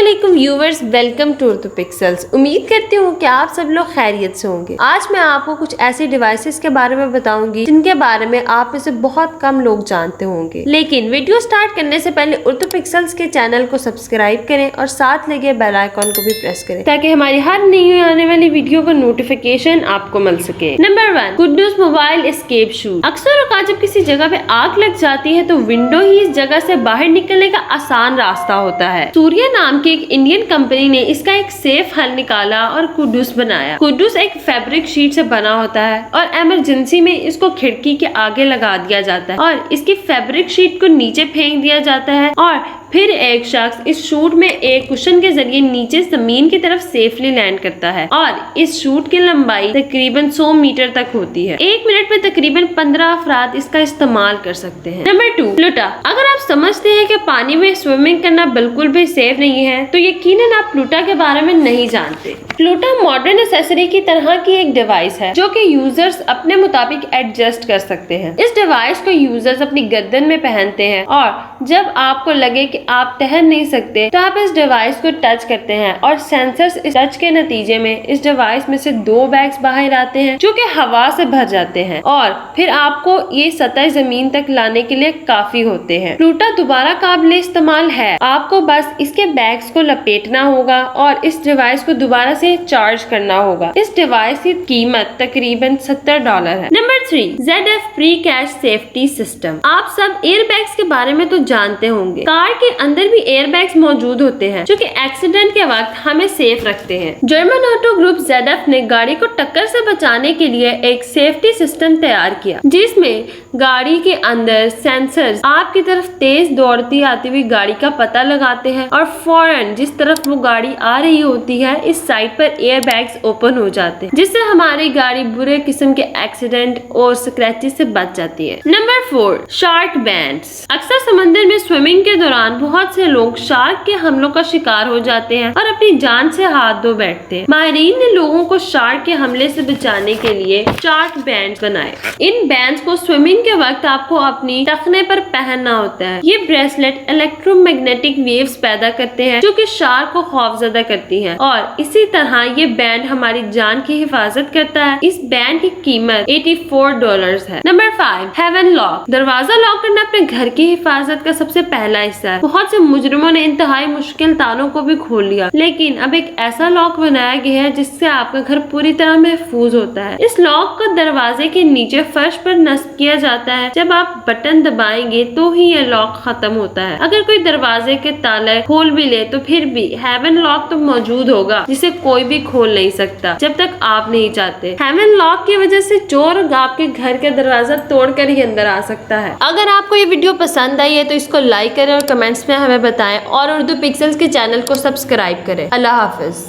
अस्सलामुअलैकुम viewers, welcome to Urdu pixels. उम्मीद करती हूँ कि आप सब लोग खैरियत से होंगे। आज मैं आपको कुछ ऐसी डिवाइसेस के बारे में बताऊंगी जिनके बारे में आप में से बहुत कम लोग जानते होंगे। लेकिन वीडियो स्टार्ट करने से पहले उर्दू पिक्सेल्स के चैनल को सब्सक्राइब करें और साथ लगे बेल आइकॉन को भी प्रेस करें ताकि हमारी हर नई आने वाली वीडियो का नोटिफिकेशन आपको मिल सके। नंबर 1, कुड्डूस मोबाइल एस्केप शूट। अक्सर औकात जब किसी जगह पे आग लग जाती है तो विंडो ही इस जगह से बाहर निकलने का आसान रास्ता होता है। सूर्या नाम की एक इंडियन कंपनी ने इसका एक सेफ हल निकाला और कुड्डूस बनाया। कुड्डूस एक फैब्रिक शीट से बना होता है और इमरजेंसी में इसको खिड़की के आगे लगा दिया जाता है और इसकी फैब्रिक शीट को नीचे फेंक दिया जाता है और फिर एक शख्स इस शूट में एक कुशन के जरिए नीचे जमीन की तरफ सेफली लैंड करता है और इस शूट की लंबाई तकरीबन 100 मीटर तक होती है। 1 मिनट में तकरीबन 15 अफराद इसका इस्तेमाल कर सकते हैं। नंबर 2, प्लूटा। अगर आप समझते हैं कि पानी में स्विमिंग करना बिल्कुल भी सेफ नहीं है तो यकीनन आप प्लूटा के बारे में नहीं जानते। प्लूटा मॉडर्न एक्सेसरी की तरह की एक डिवाइस है जो कि यूजर्स अपने मुताबिक एडजस्ट कर सकते हैं। इस डिवाइस को यूजर्स अपनी गर्दन में पहनते हैं और जब आपको लगे कि आप तैर नहीं सकते तो आप इस डिवाइस को टच करते हैं और सेंसर्स इस टच के नतीजे में इस डिवाइस में से 2 बैग्स बाहर आते हैं जो कि हवा से भर जाते हैं और फिर आपको ये सतह जमीन तक लाने के लिए काफी होते हैं। प्लूटा दोबारा काबिल इस्तेमाल है, आपको बस इसके बैग्स को लपेटना होगा और इस डिवाइस को दोबारा से चार्ज करना होगा। इस डिवाइस की कीमत तकरीबन $70 है। Number 3, ZF pre cash safety system. आप सब एयर बैग्स के बारे में तो जानते होंगे। कार के अंदर भी एयर बैग्स मौजूद होते हैं जो कि एक्सीडेंट के वक्त हमें सेफ रखते हैं। जर्मन ऑटो ग्रुप ZF ने गाड़ी को टक्कर से बचाने के लिए एक सेफ्टी सिस्टम तैयार किया जिसमें गाड़ी के अंदर सेंसर्स आपकी तरफ तेज दौड़ती आती हुई गाड़ी का पता लगाते हैं और फौरन जिस तरफ वो गाड़ी आ रही होती है इस साइड पर एयर बैग्स ओपन हो जाते हैं जिससे हमारी गाड़ी बुरे किस्म के एक्सीडेंट और स्क्रैचेस से बच जाती है। Number 4, shark bands. अक्सर समंदर में स्विमिंग के दौरान बहुत से लोग शार्क के हमलों का शिकार हो जाते हैं और अपनी जान से हाथ धो बैठते हैं। माहिरीन ने लोगों को शार्क के हमले से बचाने के लिए शार्क बैंड्स बनाए। इन बैंड्स को स्विमिंग के वक्त आपको अपनी टखने पर पहनना होता है। ये ब्रेसलेट इलेक्ट्रोमैग्नेटिक वेव्स पैदा करते हैं जो कि शार्क को खौफजदा करती हैं और इसी तरह ये बैंड हमारी जान की हिफाजत करता है। इस बैंड की कीमत $84 है। Number 5, haven lock. दरवाजा लॉक करना अपने घर की हिफाजत का सबसे पहला हिस्सा है। बहुत से मुजरिमों ने इंतहाई मुश्किल तालों को भी खोल लिया, लेकिन अब एक ऐसा लॉक बनाया गया है जिससे आपका घर पूरी तरह महफूज होता है। इस लॉक को दरवाजे के नीचे फर्श पर नस्ब किया जाता है। जब आप बटन दबाएंगे तो ही यह लॉक खत्म होता है। अगर कोई दरवाजे के ताले खोल भी ले तो फिर भी हेवन लॉक तो मौजूद होगा जिसे कोई भी खोल नहीं सकता जब तक आप नहीं चाहते। हेवन लॉक की वजह से चोर आपके घर का दरवाजा तोड़कर ही अंदर आ सकता है। अगर आपको ये वीडियो पसंद आई है तो इसको लाइक करें और कमेंट्स में हमें बताएं और उर्दू पिक्सेल्स के चैनल को सब्सक्राइब करें। अल्लाह हाफिज।